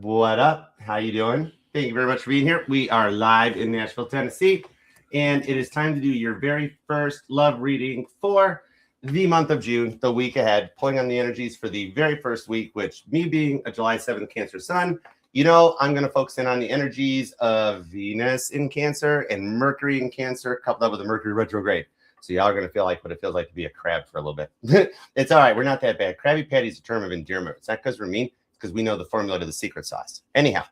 What up? How you doing? Thank you very much for being here. We are live in Nashville, Tennessee, and it is time to do your very first love reading for the month of June, the week ahead, pulling on the energies for the very first week, which me being a July 7th Cancer sun, I'm going to focus in on the energies of Venus in Cancer and Mercury in Cancer, coupled up with the Mercury retrograde. So y'all are going to feel like what it feels like to be a crab for a little bit. It's all right. We're not that bad. Krabby Patty is a term of endearment. It's not because we're mean. It's because we know the formula to the secret sauce. Anyhow,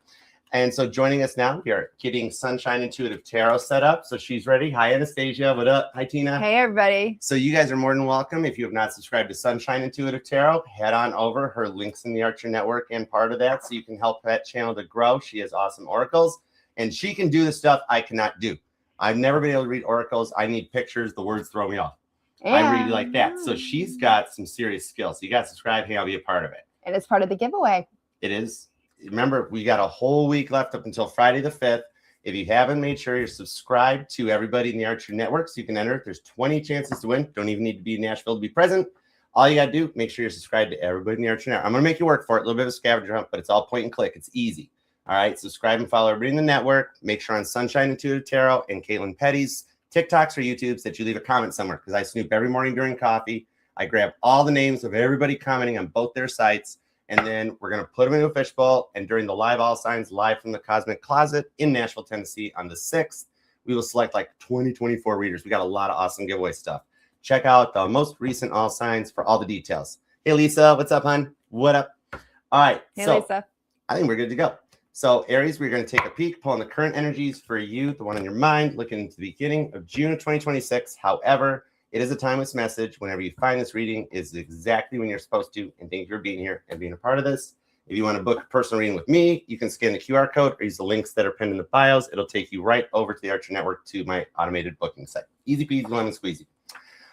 and so joining us now, we are getting Sunshine Intuitive Tarot set up. So she's ready. Hi, Anastasia. What up? Hi, Tina. Hey, everybody. So you guys are more than welcome. If you have not subscribed to Sunshine Intuitive Tarot, head on over. Her links in the Archer Network and part of that, so you can help that channel to grow. She has awesome oracles, and she can do the stuff I cannot do. I've never been able to read oracles. I need pictures. The words throw me off. Yeah. I read like that. So she's got some serious skills. So you got to subscribe. Hey, I'll be a part of it. And it's part of the giveaway. It is. Remember, we got a whole week left up until Friday the 5th. If you haven't, made sure you're subscribed to everybody in the Archer Network so you can enter. There's 20 chances to win. Don't even need to be in Nashville to be present. All you got to do, make sure you're subscribed to everybody in the Archer Network. I'm going to make you work for it. A little bit of a scavenger hunt, but it's all point and click. It's easy. All right, subscribe and follow everybody in the network. Make sure on Sunshine Intuitive Tarot and Caitlin Petty's TikToks or YouTubes that you leave a comment somewhere, because I snoop every morning during coffee. I grab all the names of everybody commenting on both their sites, and then we're going to put them into a fishbowl. And during the live All Signs live from the Cosmic Closet in Nashville, Tennessee on the 6th, we will select like 24 readers. We got a lot of awesome giveaway stuff. Check out the most recent All Signs for all the details. Hey, Lisa, what's up, hon? What up? All right, hey, Lisa. I think we're good to go. So Aries, we're going to take a peek, pull on the current energies for you, the one on your mind, looking into the beginning of June of 2026. However, it is a timeless message. Whenever you find this reading is exactly when you're supposed to. And thank you for being here and being a part of this. If you want to book a personal reading with me, you can scan the QR code or use the links that are pinned in the bios. It'll take you right over to the Archer Network to my automated booking site. Easy peasy, lemon squeezy.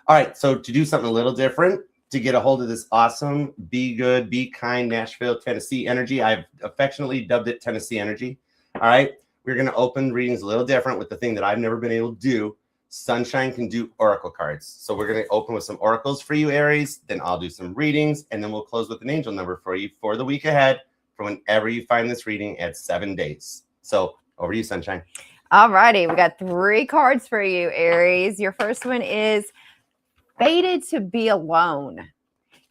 All right, so to do something a little different, to get a hold of this awesome, be good, be kind, Nashville, Tennessee energy. I've affectionately dubbed it Tennessee energy. All right. We're going to open readings a little different with the thing that I've never been able to do. Sunshine can do oracle cards. So we're going to open with some oracles for you, Aries. Then I'll do some readings, and then we'll close with an angel number for you for the week ahead for whenever you find this reading at 7 days. So over to you, Sunshine. All righty. We got 3 cards for you, Aries. Your first one is fated to be alone.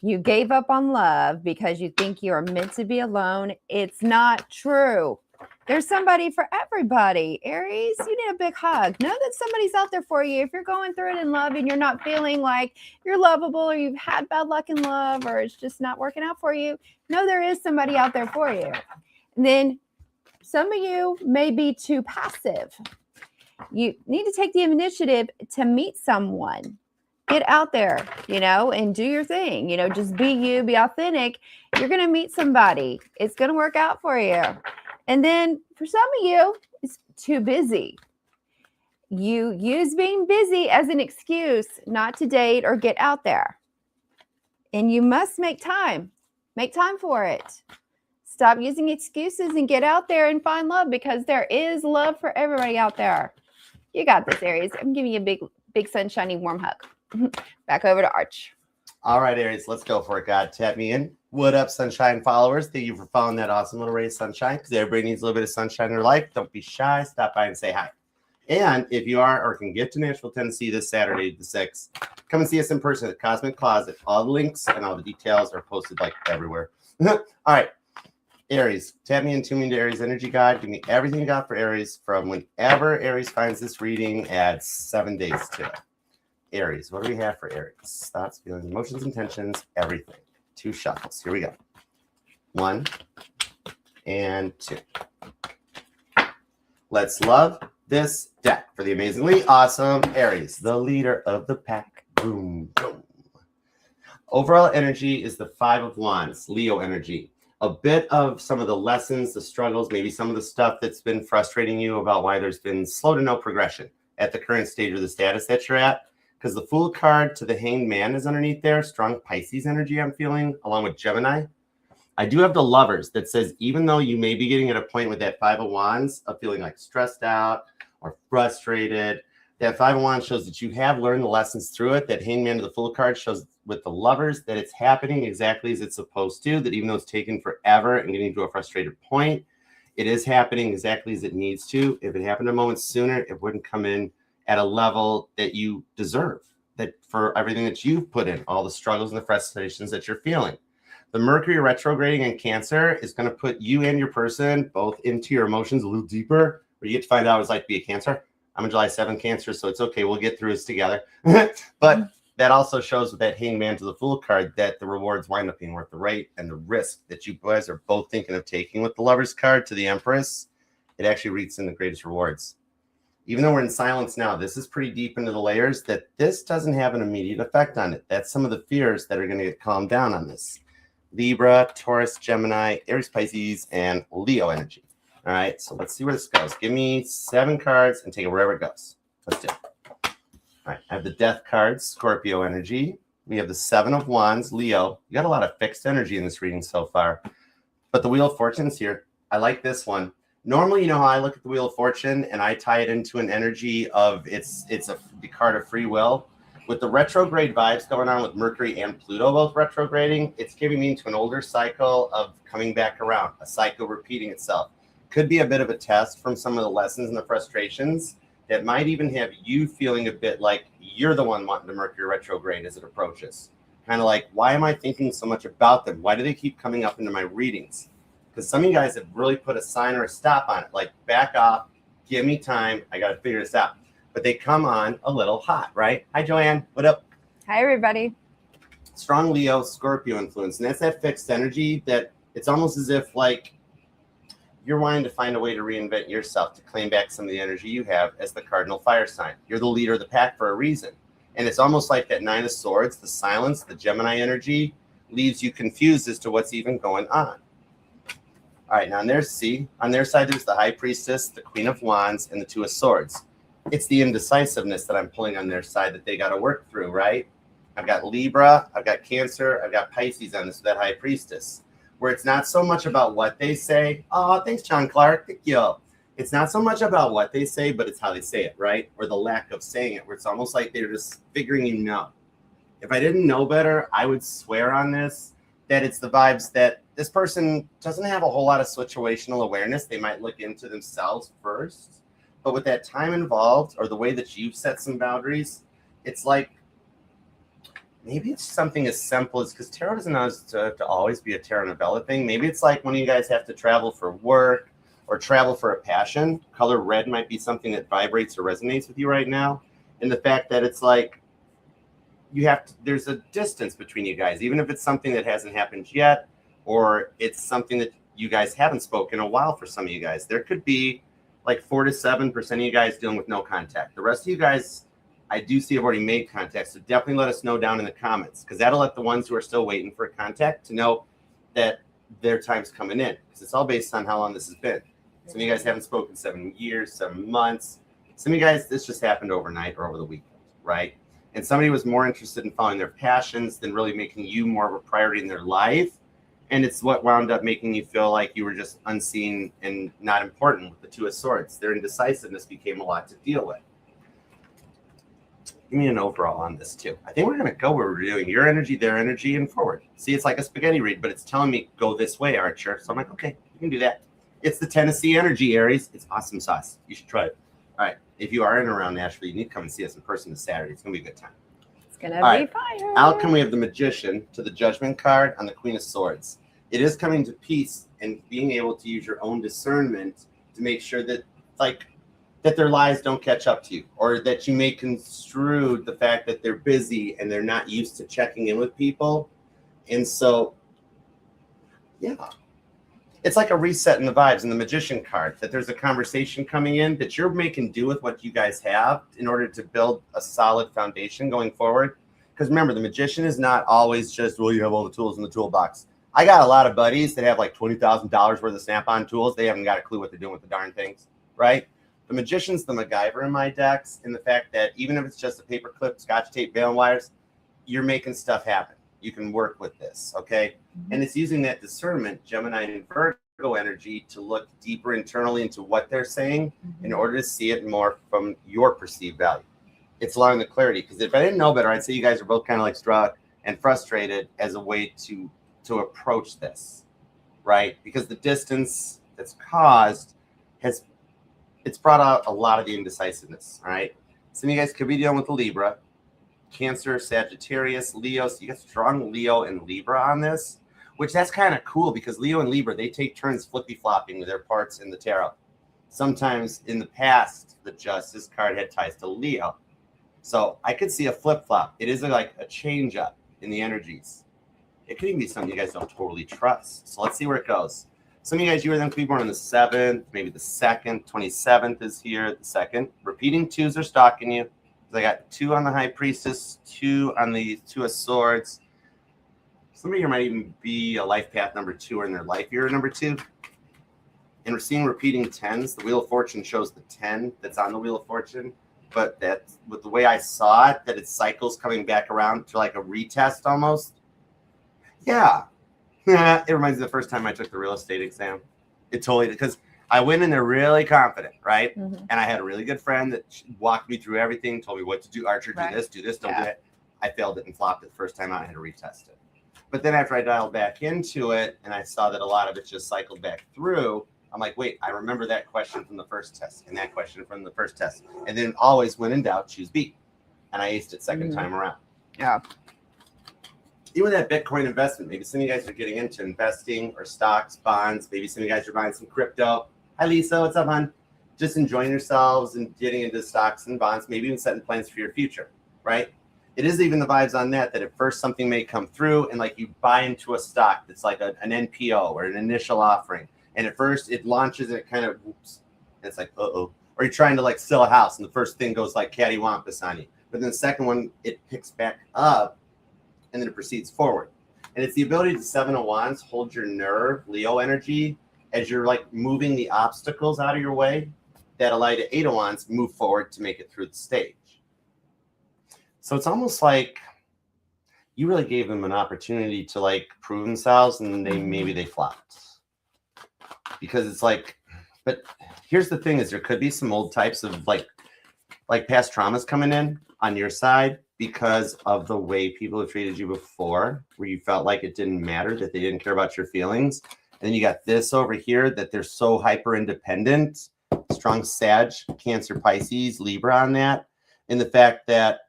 You gave up on love because you think you are meant to be alone. It's not true. There's somebody for everybody. Aries, you need a big hug. Know that somebody's out there for you. If you're going through it in love and you're not feeling like you're lovable, or you've had bad luck in love, or it's just not working out for you, know there is somebody out there for you. And then some of you may be too passive. You need to take the initiative to meet someone. Get out there, and do your thing. Just be you, be authentic. You're going to meet somebody. It's going to work out for you. And then for some of you, it's too busy. You use being busy as an excuse not to date or get out there. And you must make time. Make time for it. Stop using excuses and get out there and find love, because there is love for everybody out there. You got this, Aries. I'm giving you a big, sunshiny, warm hug. Back over to Arch. All right, Aries, let's go for it. God, tap me in. What up, Sunshine followers? Thank you for following that awesome little ray of sunshine, because everybody needs a little bit of sunshine in their life. Don't be shy. Stop by and say hi. And if you are or can get to Nashville, Tennessee this Saturday, the 6th, come and see us in person at Cosmic Closet. All the links and all the details are posted like everywhere. All right, Aries, tap me in, tune me into Aries Energy Guide. Give me everything you got for Aries from whenever Aries finds this reading. Add 7 days to it. Aries, what do we have for Aries? Thoughts, feelings, emotions, intentions, everything. 2 shuffles. Here we go. 1 and 2. Let's love this deck for the amazingly awesome Aries, the leader of the pack. Boom, boom. Overall energy is the 5 of Wands, Leo energy. A bit of some of the lessons, the struggles, maybe some of the stuff that's been frustrating you about why there's been slow to no progression at the current stage of the status that you're at. Because the Fool card to the Hanged Man is underneath there. Strong Pisces energy I'm feeling, along with Gemini. I do have the Lovers that says, even though you may be getting at a point with that 5 of Wands of feeling like stressed out or frustrated, That Five of Wands shows that you have learned the lessons through it. That Hangman to the Fool card shows with the Lovers that it's happening exactly as it's supposed to, that even though it's taken forever and getting to a frustrated point, it is happening exactly as it needs to. If it happened a moment sooner, it wouldn't come in at a level that you deserve, that for everything that you've put in, all the struggles and the frustrations that you're feeling. The Mercury retrograding in Cancer is going to put you and your person both into your emotions a little deeper, where you get to find out what it's like to be a Cancer. I'm a July 7th Cancer, so it's okay. We'll get through this together. But that also shows with that Hangman to the Fool card that the rewards wind up being worth the wait, and the risk that you guys are both thinking of taking with the Lovers card to the Empress, it actually reaps in the greatest rewards. Even though we're in silence now, this is pretty deep into the layers, that this doesn't have an immediate effect on it. That's some of the fears that are going to get calmed down on this. Libra, Taurus, Gemini, Aries, Pisces, and Leo energy. All right, so let's see where this goes. Give me 7 cards and take it wherever it goes. Let's do it. All right, I have the Death cards, Scorpio energy. We have the 7 of Wands, Leo. You got a lot of fixed energy in this reading so far. But the Wheel of Fortune's here. I like this one. Normally, you know how I look at the Wheel of Fortune and I tie it into an energy of the card of free will. With the retrograde vibes going on with Mercury and Pluto both retrograding, it's giving me into an older cycle of coming back around, a cycle repeating itself. Could be a bit of a test from some of the lessons and the frustrations that might even have you feeling a bit like you're the one wanting to Mercury retrograde as it approaches. Kind of like, why am I thinking so much about them? Why do they keep coming up into my readings? Because some of you guys have really put a sign or a stop on it, like back off, give me time, I got to figure this out. But they come on a little hot, right? Hi, Joanne. What up? Hi, everybody. Strong Leo, Scorpio influence. And that's that fixed energy that it's almost as if like you're wanting to find a way to reinvent yourself, to claim back some of the energy you have as the cardinal fire sign. You're the leader of the pack for a reason. And it's almost like that 9 of Swords, the silence, the Gemini energy, leaves you confused as to what's even going on. All right, now on their side, there's the High Priestess, the Queen of Wands, and the 2 of Swords. It's the indecisiveness that I'm pulling on their side that they got to work through, right? I've got Libra, I've got Cancer, I've got Pisces on this with that High Priestess, where it's not so much about what they say. Oh, thanks, John Clark. Thank you. It's not so much about what they say, but it's how they say it, right? Or the lack of saying it, where it's almost like they're just figuring you know. If I didn't know better, I would swear on this that it's the vibes that this person doesn't have a whole lot of situational awareness. They might look into themselves first. But with that time involved, or the way that you've set some boundaries, it's like maybe it's something as simple as, because tarot doesn't have to always be a tarot novella thing. Maybe it's like when you guys have to travel for work or travel for a passion. Color red might be something that vibrates or resonates with you right now. And the fact that it's like there's a distance between you guys, even if it's something that hasn't happened yet, or it's something that you guys haven't spoken in a while for some of you guys. There could be like 4 to 7% of you guys dealing with no contact. The rest of you guys, I do see have already made contact. So definitely let us know down in the comments, because that'll let the ones who are still waiting for contact to know that their time's coming in. Because it's all based on how long this has been. Some of you guys haven't spoken 7 years, 7 months. Some of you guys, this just happened overnight or over the weekend, right? And somebody was more interested in following their passions than really making you more of a priority in their life. And it's what wound up making you feel like you were just unseen and not important with the 2 of Swords. Their indecisiveness became a lot to deal with. Give me an overall on this too. I think we're going to go where we're doing your energy, their energy, and forward. See, it's like a spaghetti read, but it's telling me go this way, Archer. So I'm like, okay, you can do that. It's the Tennessee energy, Aries. It's awesome sauce. You should try it. All right. If you are in and around Nashville, you need to come and see us in person this Saturday. It's going to be a good time. It's going to be fire. Outcome, we have the Magician to the Judgment card on the Queen of Swords. It is coming to peace and being able to use your own discernment to make sure that, that their lies don't catch up to you, or that you may construe the fact that they're busy and they're not used to checking in with people. And so, yeah, it's like a reset in the vibes in the Magician card, that there's a conversation coming in that you're making do with what you guys have in order to build a solid foundation going forward. Because remember, the Magician is not always just, well, you have all the tools in the toolbox. I got a lot of buddies that have like $20,000 worth of Snap-on tools. They haven't got a clue what they're doing with the darn things, right? The Magician's the MacGyver in my decks, in the fact that even if it's just a paper clip, scotch tape, baling wires, you're making stuff happen. You can work with this, okay? Mm-hmm. And it's using that discernment, Gemini and Virgo energy, to look deeper internally into what they're saying in order to see it more from your perceived value. it's allowing the clarity. Because if I didn't know better, I'd say you guys are both kind of like struck and frustrated as a way to approach this, right? Because the distance that's caused it's brought out a lot of the indecisiveness. All right, some of you guys could be dealing with the Libra, Cancer, Sagittarius, Leo. So you got strong Leo and Libra on this, which that's kind of cool because Leo and Libra, they take turns flippy-flopping with their parts in the tarot. Sometimes in the past, the Justice card had ties to Leo. So I could see a flip-flop. It is like a change-up in the energies. It could even be something you guys don't totally trust. So let's see where it goes. Some of you guys, you were then could be born on the 7th, maybe the 2nd, 27th is here, the 2nd. Repeating 2s are stalking you. I got 2 on the High Priestess, 2 on the 2 of Swords. Some of you might even be a life path number 2 or in their life year number 2. And we're seeing repeating 10s. The Wheel of Fortune shows the 10 that's on the Wheel of Fortune. But that's with the way I saw it, that it's cycles coming back around to like a retest almost. Yeah. It reminds me of the first time I took the real estate exam. It totally, because I went in there really confident, right? And I had a really good friend that walked me through everything, told me what to do. Archer, do this, don't do that. I failed it and flopped it the first time out. I had to retest it. But then after I dialed back into it and I saw that a lot of it just cycled back through, I'm like, wait, I remember that question from the first test and that question from the first test. And then always, when in doubt, choose B. And I aced it second time around. Yeah. Even that Bitcoin investment, maybe some of you guys are getting into investing or stocks, bonds. Maybe some of you guys are buying some crypto. Hi, Lisa. What's up, hon? Just enjoying yourselves and getting into stocks and bonds, maybe even setting plans for your future, right? It is even the vibes on that at first something may come through and like you buy into a stock that's like an NPO or an initial offering. And at first it launches and it kind of, whoops, and it's like, uh-oh. Or you're trying to like sell a house and the first thing goes like cattywampus on you. But then the second one, it picks back up and then it proceeds forward. And it's the ability to 7 of Wands, hold your nerve, Leo energy, as you're like moving the obstacles out of your way that allow you to 8 of Wands move forward to make it through the stage. So it's almost like you really gave them an opportunity to like prove themselves and maybe they flopped. Because it's like, but here's the thing is there could be some old types of like past traumas coming in on your side because of the way people have treated you before, where you felt like it didn't matter, that they didn't care about your feelings. And then you got this over here that they're so hyper independent, strong Sag, Cancer, Pisces, Libra on that. And the fact that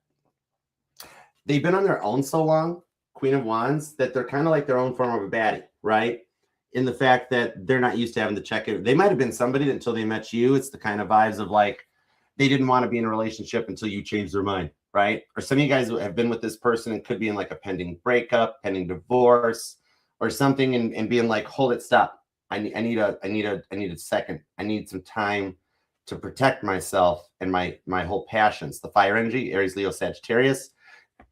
they've been on their own so long, Queen of Wands, that they're kind of like their own form of a baddie, right? In the fact that they're not used to having to check it. They might have been somebody until they met you. It's the kind of vibes of like, they didn't want to be in a relationship until you changed their mind, right? Or some of you guys have been with this person and could be in like a pending breakup, pending divorce, or something, and being like, hold it, stop. I need a second. I need some time to protect myself and my whole passions. The fire energy, Aries, Leo, Sagittarius,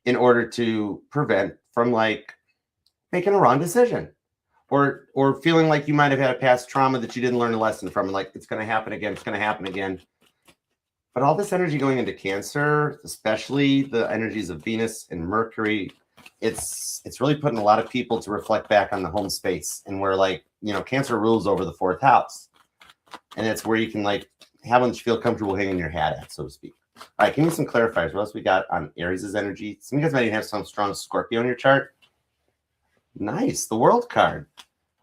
in order to prevent from like making a wrong decision or feeling like you might have had a past trauma that you didn't learn a lesson from. And like, it's going to happen again. It's going to happen again. But all this energy going into Cancer, especially the energies of Venus and Mercury, it's really putting a lot of people to reflect back on the home space and where like, you know, Cancer rules over the 4th house. And that's where you can like have one that you feel comfortable hanging your hat at, so to speak. All right, give me some clarifiers. What else we got on Aries' energy? Some of you guys might even have some strong Scorpio in your chart. Nice, the World card.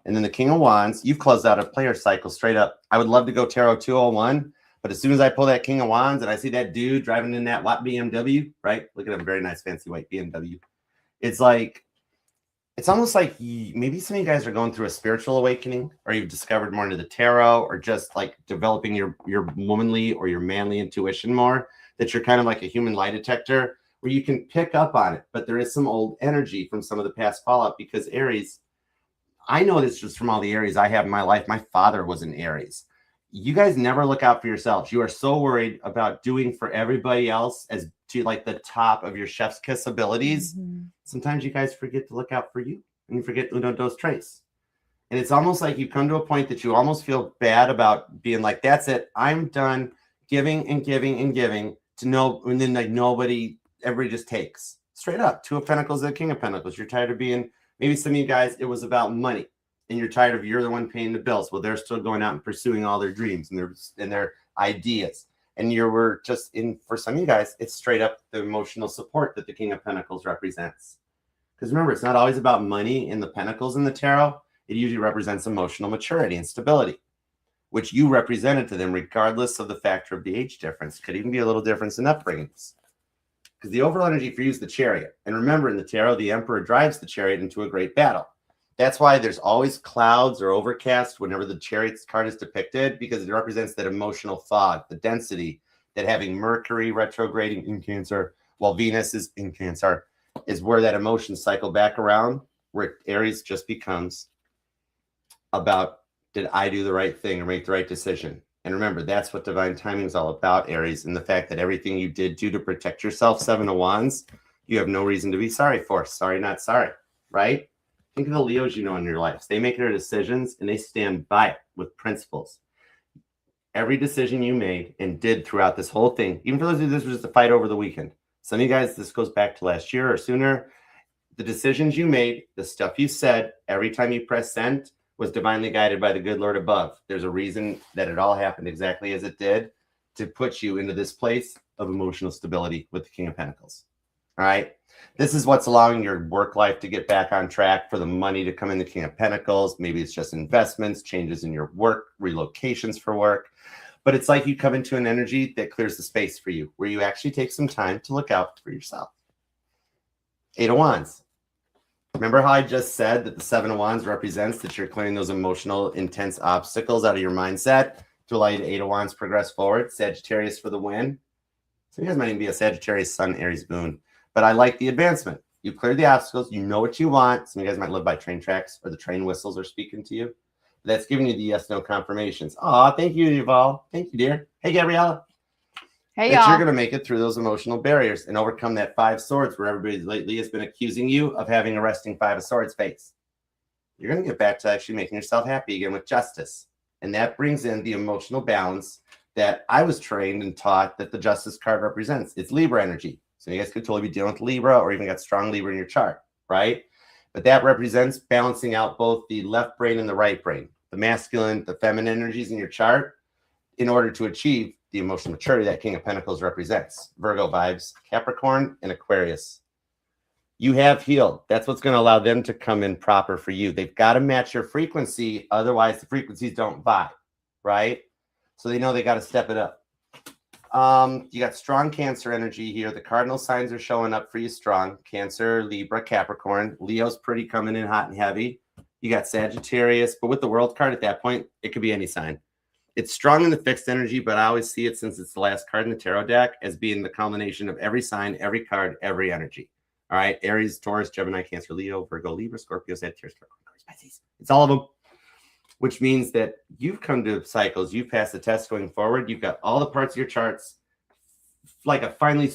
And then the King of Wands. You've closed out a player cycle straight up. I would love to go Tarot 201, but as soon as I pull that King of Wands and I see that dude driving in that white BMW, right? Look at him, very nice, fancy white BMW. It's like, it's almost like maybe some of you guys are going through a spiritual awakening, or you've discovered more into the tarot, or just like developing your womanly or your manly intuition more, that you're kind of like a human lie detector where you can pick up on it. But there is some old energy from some of the past fallout because Aries, I know this just from all the Aries I have in my life. My father was an Aries. You guys never look out for yourselves. You are so worried about doing for everybody else as to like the top of your chef's kiss abilities. Sometimes you guys forget to look out for you and you forget uno, dos, tres. And it's almost like you come to a point that you almost feel bad about being like, that's it. I'm done giving and giving and giving to no, and then like nobody, everybody just takes straight up. 2 of Pentacles, the King of Pentacles. You're tired of being, maybe some of you guys, it was about money. And you're tired of you're the one paying the bills. Well, they're still going out and pursuing all their dreams and their ideas. And we're just in, for some of you guys, it's straight up the emotional support that the King of Pentacles represents. Because remember, it's not always about money in the Pentacles in the tarot. It usually represents emotional maturity and stability, which you represented to them regardless of the factor of the age difference. Could even be a little difference in upbringings. Because the overall energy for you is the Chariot. And remember, in the tarot, the Emperor drives the Chariot into a great battle. That's why there's always clouds or overcast whenever the Chariot's card is depicted, because it represents that emotional fog, the density that having Mercury retrograding in Cancer while Venus is in Cancer is where that emotions cycle back around, where Aries just becomes about, did I do the right thing or make the right decision? And remember, that's what divine timing is all about, Aries, and the fact that everything you did do to protect yourself, Seven of Wands, you have no reason to be sorry for. Sorry, not sorry, right? Think of the Leos you know in your lives. They make their decisions and they stand by it with principles. Every decision you made and did throughout this whole thing, even for those of you, this was just a fight over the weekend. Some of you guys, this goes back to last year or sooner. The decisions you made, the stuff you said, every time you press send was divinely guided by the good Lord above. There's a reason that it all happened exactly as it did to put you into this place of emotional stability with the King of Pentacles. All right. This is what's allowing your work life to get back on track, for the money to come in the King of Pentacles. Maybe it's just investments, changes in your work, relocations for work. But it's like you come into an energy that clears the space for you, where you actually take some time to look out for yourself. Eight of Wands. Remember how I just said that the Seven of Wands represents that you're clearing those emotional, intense obstacles out of your mindset to allow you to Eight of Wands progress forward. Sagittarius for the win. So you guys might even be a Sagittarius Sun, Aries Moon. But I like the advancement. You cleared the obstacles. You know what you want. Some of you guys might live by train tracks, or the train whistles are speaking to you. That's giving you the yes/no confirmations. Oh, thank you, Yuval. Thank you, dear. Hey, Gabriella. Hey, that y'all. You're going to make it through those emotional barriers and overcome that Five of Swords, where everybody lately has been accusing you of having a resting Five of Swords face. You're going to get back to actually making yourself happy again with justice. And that brings in the emotional balance that I was trained and taught that the Justice card represents. It's Libra energy. So you guys could totally be dealing with Libra, or even got strong Libra in your chart, right? But that represents balancing out both the left brain and the right brain, the masculine, the feminine energies in your chart, in order to achieve the emotional maturity that King of Pentacles represents. Virgo vibes, Capricorn, and Aquarius. You have healed. That's what's going to allow them to come in proper for you. They've got to match your frequency. Otherwise, the frequencies don't vibe, right? So they know they got to step it up. You got strong Cancer energy here. The cardinal signs are showing up for you strong. Cancer, Libra, Capricorn. Leo's pretty coming in hot and heavy. You got Sagittarius, but with the World card at that point, it could be any sign. It's strong in the fixed energy, but I always see it, since it's the last card in the tarot deck, as being the culmination of every sign, every card, every energy. All right. Aries, Taurus, Gemini, Cancer, Leo, Virgo, Libra, Scorpio, Sagittarius, Capricorn, Pisces. It's all of them. Which means that you've come to cycles, you've passed the test going forward. You've got all the parts of your charts, like a finely,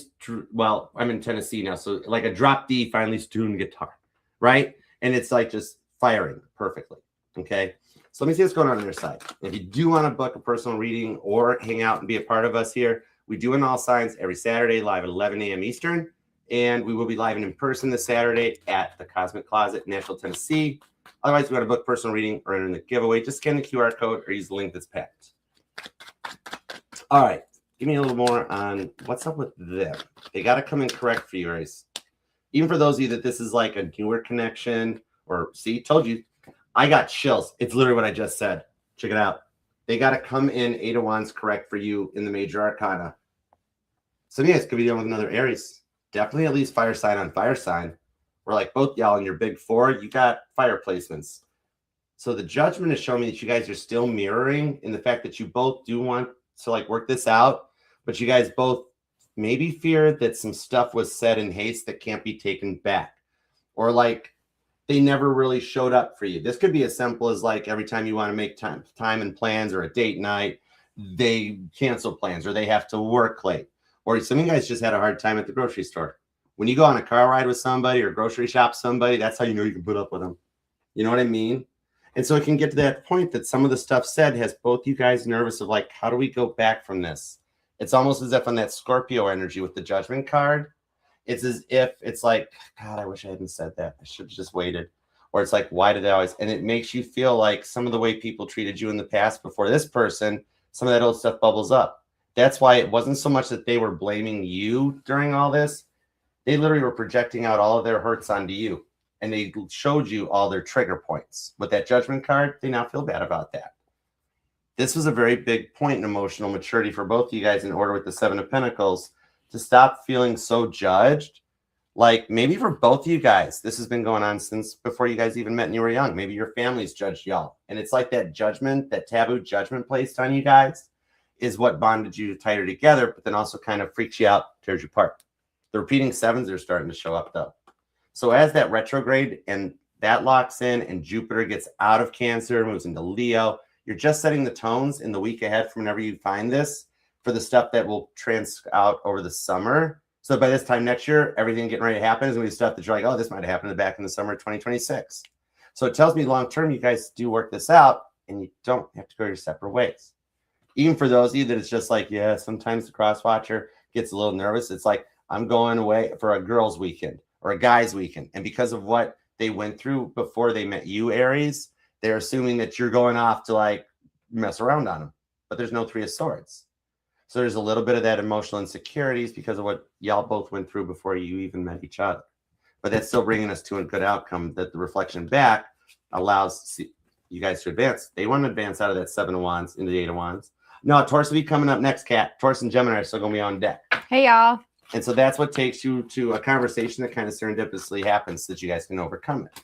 well, I'm in Tennessee now, so like a drop D finely tuned guitar, right? And it's like just firing perfectly, okay? So let me see what's going on your side. If you do want to book a personal reading or hang out and be a part of us here, we do in all signs every Saturday live at 11 a.m. Eastern, and we will be live in person this Saturday at the Cosmic Closet in Nashville, Tennessee. Otherwise, if you want to book personal reading or enter in the giveaway, just scan the QR code or use the link that's packed. All right. Give me a little more on what's up with them. They got to come in correct for you, Aries. Even for those of you that this is like a newer connection, or see, told you, I got chills. It's literally what I just said. Check it out. They got to come in Eight of Wands correct for you in the major arcana. So yes, could be dealing with another Aries. Definitely at least fire sign on fire sign. We're like both y'all in your big four, you got fire placements. So the judgment is showing me that you guys are still mirroring in the fact that you both do want to like work this out, but you guys both maybe fear that some stuff was said in haste that can't be taken back, or like they never really showed up for you. This could be as simple as like every time you want to make time and plans or a date night, they cancel plans or they have to work late, or some of you guys just had a hard time at the grocery store. When you go on a car ride with somebody or grocery shop somebody, that's how you know you can put up with them. You know what I mean? And so it can get to that point that some of the stuff said has both you guys nervous of like, how do we go back from this? It's almost as if on that Scorpio energy with the Judgment card, it's as if it's like, God, I wish I hadn't said that. I should have just waited. Or it's like, why did I always? And it makes you feel like some of the way people treated you in the past before this person, some of that old stuff bubbles up. That's why it wasn't so much that they were blaming you during all this. They literally were projecting out all of their hurts onto you. And they showed you all their trigger points. With that judgment card, they now feel bad about that. This was a very big point in emotional maturity for both of you guys in order with the Seven of Pentacles to stop feeling so judged. Like maybe for both of you guys, this has been going on since before you guys even met and you were young. Maybe your families judged y'all. And it's like that judgment, that taboo judgment placed on you guys is what bonded you tighter together, but then also kind of freaks you out, tears you apart. The repeating sevens are starting to show up though. So as that retrograde and that locks in and Jupiter gets out of Cancer, moves into Leo, you're just setting the tones in the week ahead from whenever you find this for the stuff that will trans out over the summer. So by this time next year, everything getting ready to happen is going to be stuff that you're like, oh, this might have happened back in the summer of 2026. So it tells me long-term, you guys do work this out and you don't have to go your separate ways. Even for those of you that it's just like, yeah, sometimes the cross watcher gets a little nervous. It's like, I'm going away for a girls' weekend or a guy's weekend. And because of what they went through before they met you, Aries, they're assuming that you're going off to like mess around on them. But there's no Three of Swords. So there's a little bit of that emotional insecurities because of what y'all both went through before you even met each other. But that's still bringing us to a good outcome that the reflection back allows you guys to advance. They want to advance out of that Seven of Wands into the Eight of Wands. No, Taurus will be coming up next, Kat. Taurus and Gemini are still going to be on deck. Hey, y'all. And so that's what takes you to a conversation that kind of serendipitously happens so that you guys can overcome it.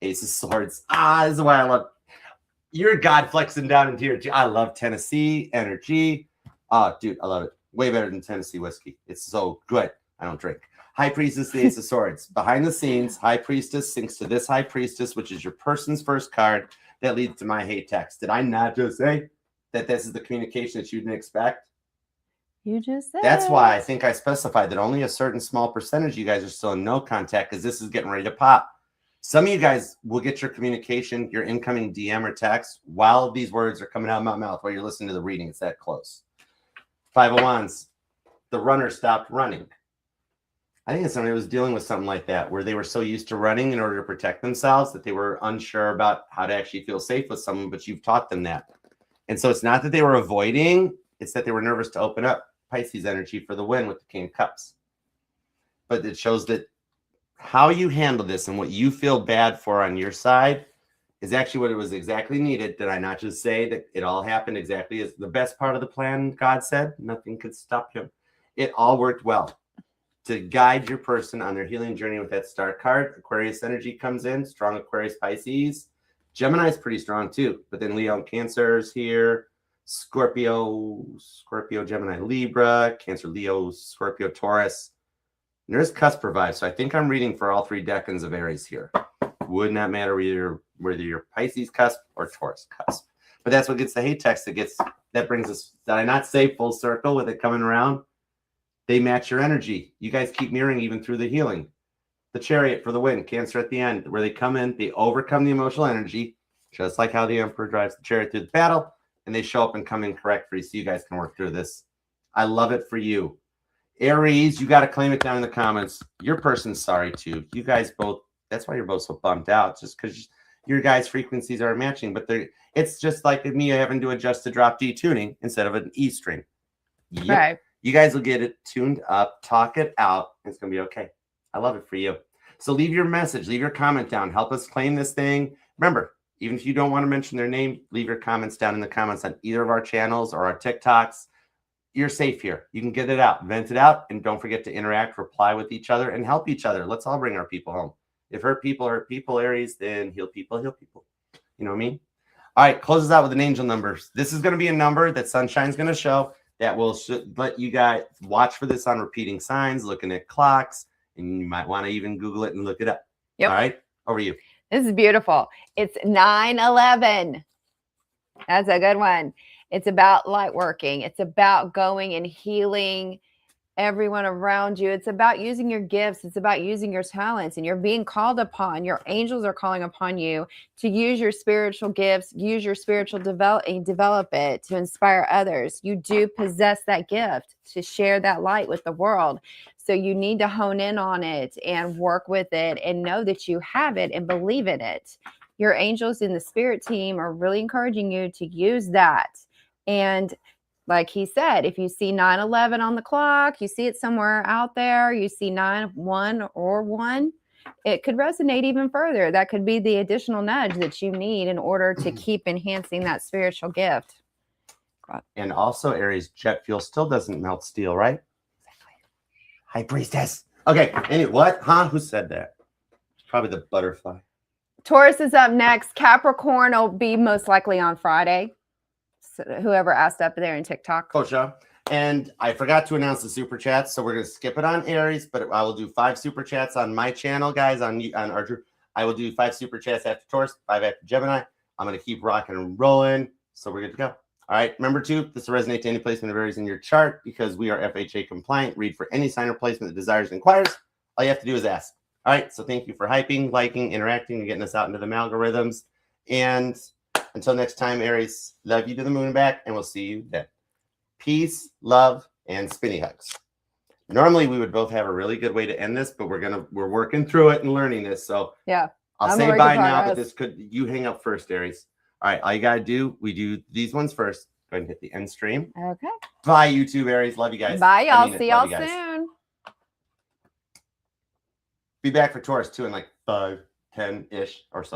Ace of Swords. This is why I love your God flexing down into your. I love Tennessee energy. Dude, I love it. Way better than Tennessee whiskey. It's so good. I don't drink. High Priestess, the Ace of Swords. Behind the scenes, High Priestess syncs to this High Priestess, which is your person's first card that leads to my hate text. Did I not just say that this is the communication that you didn't expect? You just said. That's why I think I specified that only a certain small percentage of you guys are still in no contact because this is getting ready to pop. Some of you guys will get your communication, your incoming DM or text while these words are coming out of my mouth while you're listening to the reading. It's that close. Five of Wands. The runner stopped running. I think somebody was dealing with something like that where they were so used to running in order to protect themselves that they were unsure about how to actually feel safe with someone, but you've taught them that. And so it's not that they were avoiding, it's that they were nervous to open up. Pisces energy for the win with the King of Cups. But it shows that how you handle this and what you feel bad for on your side is actually what it was exactly needed. Did I not just say that it all happened exactly as the best part of the plan? God said nothing could stop him. It all worked well to guide your person on their healing journey with that star card. Aquarius energy comes in, strong Aquarius, Pisces. Gemini is pretty strong too, but then Leo and Cancer is here. Scorpio, Gemini, Libra, Cancer, Leo, Scorpio, Taurus. And there's cusp revive. So I think I'm reading for all three decans of Aries here. Would not matter whether you're Pisces cusp or Taurus cusp. But that's what gets the hate text that brings us, did I not say full circle with it coming around? They match your energy. You guys keep mirroring even through the healing. The Chariot for the win, Cancer at the end, where they come in, they overcome the emotional energy, just like how the Emperor drives the Chariot through the battle. And they show up and come in correct for you so you guys can work through this. I love it for you. Aries, you got to claim it down in the comments. Your person's sorry too. You guys both, that's why you're both so bummed out, just because your guys' frequencies are matching. But it's just like me having to adjust to drop D tuning instead of an E string. Yep. Right. You guys will get it tuned up, talk it out. It's going to be okay. I love it for you. So leave your message, leave your comment down. Help us claim this thing. Remember, even if you don't want to mention their name, leave your comments down in the comments on either of our channels or our TikToks. You're safe here. You can get it out, vent it out, and don't forget to interact, reply with each other, and help each other. Let's all bring our people home. If hurt people, Aries, then heal people, heal people. You know what I mean? All right, close us out with an angel numbers. This is going to be a number that Sunshine's going to show that will let you guys watch for this on repeating signs, looking at clocks, and you might want to even Google it and look it up. Yep. All right, over to you. This is beautiful. It's 9/11. That's a good one. It's about light working. It's about going and healing everyone around you. It's about using your gifts. It's about using your talents, and you're being called upon. Your angels are calling upon you to use your spiritual gifts, use your spiritual develop it to inspire others. You do possess that gift to share that light with the world. So you need to hone in on it and work with it and know that you have it and believe in it. Your angels in the spirit team are really encouraging you to use that. And Like he said, if you see 9/11 on the clock, you see it somewhere out there, you see 9/1 or 1, it could resonate even further. That could be the additional nudge that you need in order to keep enhancing that spiritual gift. And also, Aries, jet fuel still doesn't melt steel, right? Exactly. High priestess. Okay. Anyway, what? Huh? Who said that? Probably the butterfly. Taurus is up next. Capricorn will be most likely on Friday. So whoever asked up there in TikTok. Cool show. And I forgot to announce the super chats, so we're going to skip it on Aries, but I will do 5 super chats on my channel, guys, on Archer. I will do 5 super chats after Taurus, 5 after Gemini. I'm going to keep rocking and rolling, so we're good to go. All right. Remember, too, this will resonate to any placement of Aries in your chart because we are FHA compliant. Read for any sign or placement that desires and inquires. All you have to do is ask. All right. So thank you for hyping, liking, interacting, and getting us out into the algorithms. And until next time, Aries, love you to the moon and back, and we'll see you then. Peace, love, and spinny hugs. Normally, we would both have a really good way to end this, but we're working through it and learning this. So yeah, I'll say bye now, but this could you hang up first, Aries. All right, all you gotta do, we do these ones first. Go ahead and hit the end stream. Okay. Bye, YouTube, Aries. Love you guys. Bye, y'all. See y'all soon. Be back for Taurus too in like 5, 10-ish or so.